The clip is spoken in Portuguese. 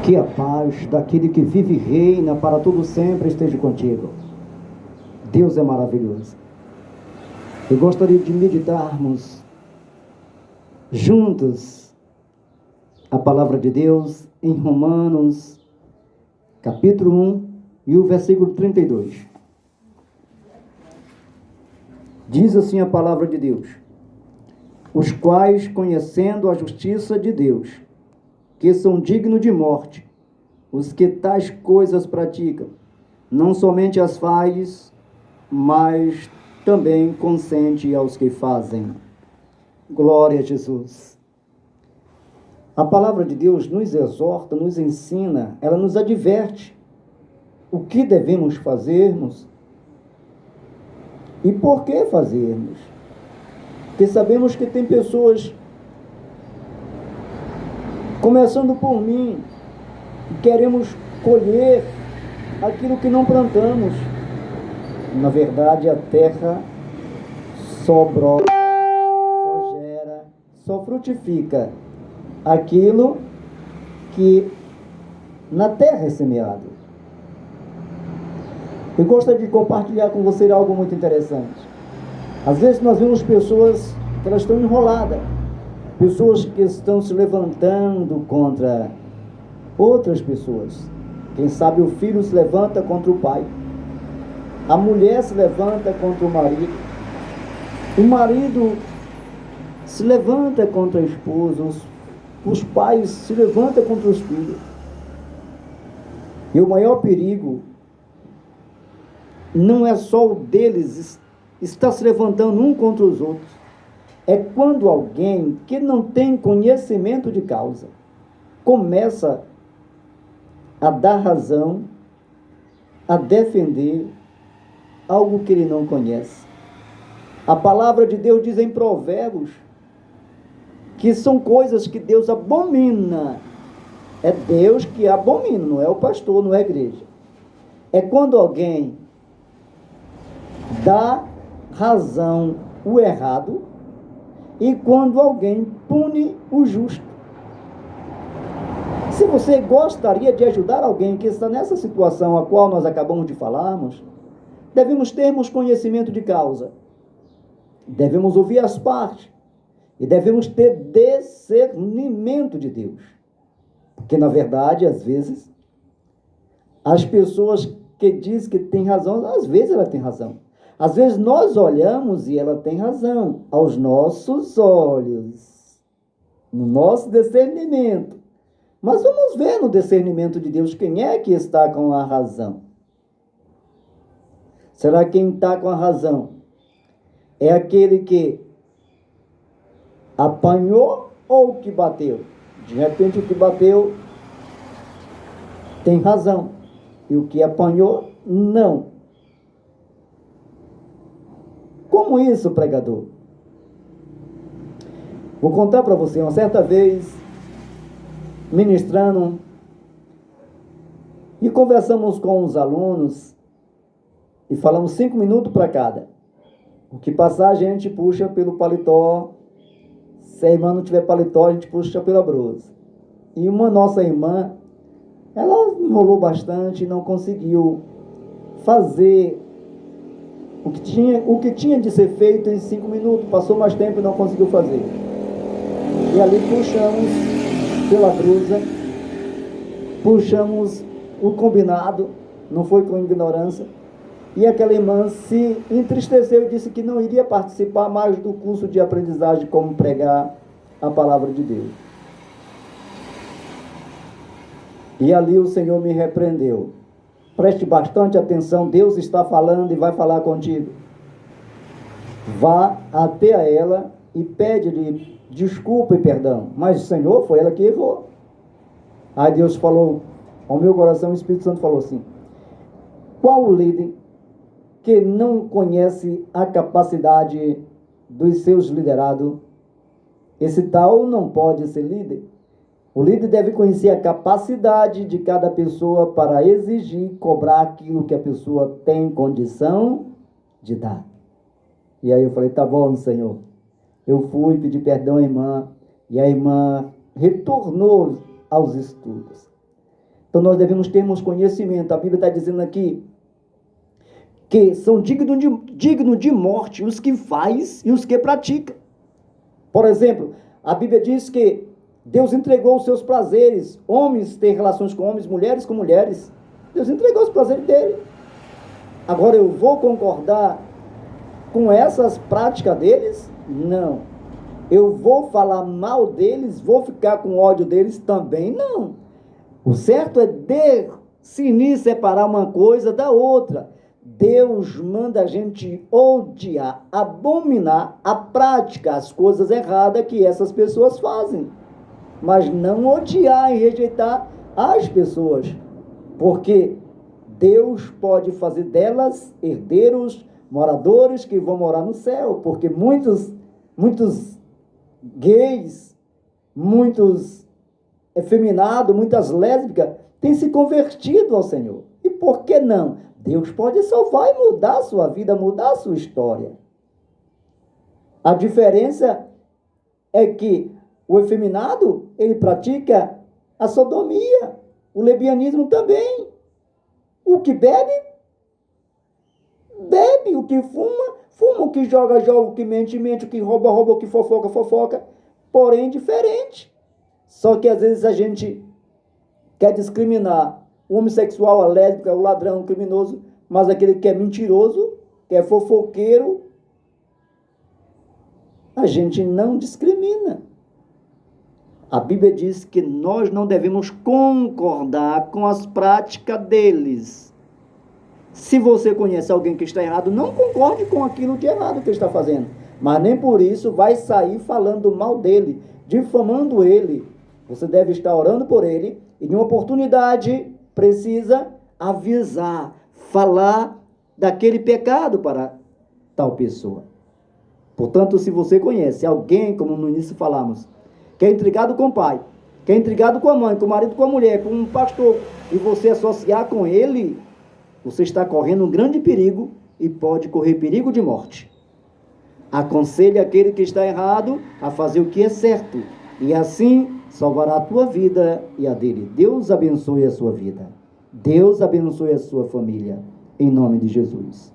Que a paz daquele que vive e reina para todo sempre esteja contigo. Deus é maravilhoso. Eu gostaria de meditarmos juntos a palavra de Deus em Romanos, capítulo 1 e o versículo 32. Diz assim a palavra de Deus: os quais, conhecendo a justiça de Deus, que são dignos de morte, os que tais coisas praticam, não somente as faz, mas também consente aos que fazem. Glória a Jesus. A palavra de Deus nos exorta, nos ensina, ela nos adverte o que devemos fazermos e por que fazermos. Porque sabemos que tem pessoas, começando por mim, queremos colher aquilo que não plantamos. Na verdade, a terra só brota, só gera, só frutifica aquilo que na terra é semeado. Eu gostaria de compartilhar com você algo muito interessante. Às vezes nós vemos pessoas que elas estão enroladas, pessoas que estão se levantando contra outras pessoas. Quem sabe o filho se levanta contra o pai, a mulher se levanta contra o marido se levanta contra a esposa, os pais se levantam contra os filhos. E o maior perigo não é só o deles estar se levantando um contra os outros, é quando alguém que não tem conhecimento de causa começa a dar razão, a defender algo que ele não conhece. A palavra de Deus diz em Provérbios que são coisas que Deus abomina. É Deus que abomina, não é o pastor, não é a igreja. É quando alguém dá razão o errado e quando alguém pune o justo. Se você gostaria de ajudar alguém que está nessa situação a qual nós acabamos de falarmos, devemos termos conhecimento de causa, devemos ouvir as partes e devemos ter discernimento de Deus. Porque, na verdade, às vezes, as pessoas que dizem que tem razão, às vezes ela tem razão. Às vezes nós olhamos e ela tem razão, aos nossos olhos, no nosso discernimento. Mas vamos ver no discernimento de Deus quem é que está com a razão. Será que quem está com a razão é aquele que apanhou ou que bateu? De repente o que bateu tem razão e o que apanhou não. Como isso, pregador? Vou contar para você. Uma certa vez, ministrando, e conversamos com os alunos e falamos 5 minutos para cada. O que passar a gente puxa pelo paletó. Se a irmã não tiver paletó, a gente puxa pela blusa. E uma nossa irmã, ela enrolou bastante e não conseguiu fazer o que tinha de ser feito em 5 minutos. Passou mais tempo e não conseguiu fazer. E ali puxamos pela blusa, puxamos o combinado, não foi com ignorância. E aquela irmã se entristeceu e disse que não iria participar mais do curso de aprendizagem como pregar a palavra de Deus. E ali o Senhor me repreendeu. Preste bastante atenção, Deus está falando e vai falar contigo. Vá até a ela e pede-lhe desculpa e perdão. Mas o Senhor, foi ela que errou. Aí Deus falou ao meu coração, o Espírito Santo falou assim: qual o líder que não conhece a capacidade dos seus liderados? Esse tal não pode ser líder. O líder deve conhecer a capacidade de cada pessoa para exigir, cobrar aquilo que a pessoa tem condição de dar. E aí eu falei, tá bom, Senhor. Eu fui pedir perdão à irmã, e a irmã retornou aos estudos. Então nós devemos termos conhecimento. A Bíblia está dizendo aqui que são dignos de morte os que faz e os que pratica. Por exemplo, a Bíblia diz que Deus entregou os seus prazeres. Homens têm relações com homens, mulheres com mulheres. Deus entregou os prazeres dele. Agora eu vou concordar com essas práticas deles? Não. Eu vou falar mal deles? Vou ficar com ódio deles? Também não. O certo é definir, separar uma coisa da outra. Deus manda a gente odiar, abominar a prática, as coisas erradas que essas pessoas fazem. Mas não odiar e rejeitar as pessoas. Porque Deus pode fazer delas herdeiros, moradores que vão morar no céu. Porque muitos gays, muitos efeminados, muitas lésbicas têm se convertido ao Senhor. E por que não? Deus pode salvar e mudar a sua vida, mudar a sua história. A diferença é que o efeminado, ele pratica a sodomia, o lesbianismo também. O que bebe, bebe. O que fuma, fuma. O que joga, joga. O que mente, mente. O que rouba, rouba. O que fofoca, fofoca. Porém, diferente. Só que às vezes a gente quer discriminar o homossexual, a lésbica, o ladrão, o criminoso, mas aquele que é mentiroso, que é fofoqueiro, a gente não discrimina. A Bíblia diz que nós não devemos concordar com as práticas deles. Se você conhece alguém que está errado, não concorde com aquilo de errado que ele está fazendo. Mas nem por isso vai sair falando mal dele, difamando ele. Você deve estar orando por ele e, em uma oportunidade, precisa avisar, falar daquele pecado para tal pessoa. Portanto, se você conhece alguém, como no início falamos, que é intrigado com o pai, que é intrigado com a mãe, com o marido, com a mulher, com um pastor, e você associar com ele, você está correndo um grande perigo e pode correr perigo de morte. Aconselhe aquele que está errado a fazer o que é certo, e assim salvará a tua vida e a dele. Deus abençoe a sua vida. Deus abençoe a sua família. Em nome de Jesus.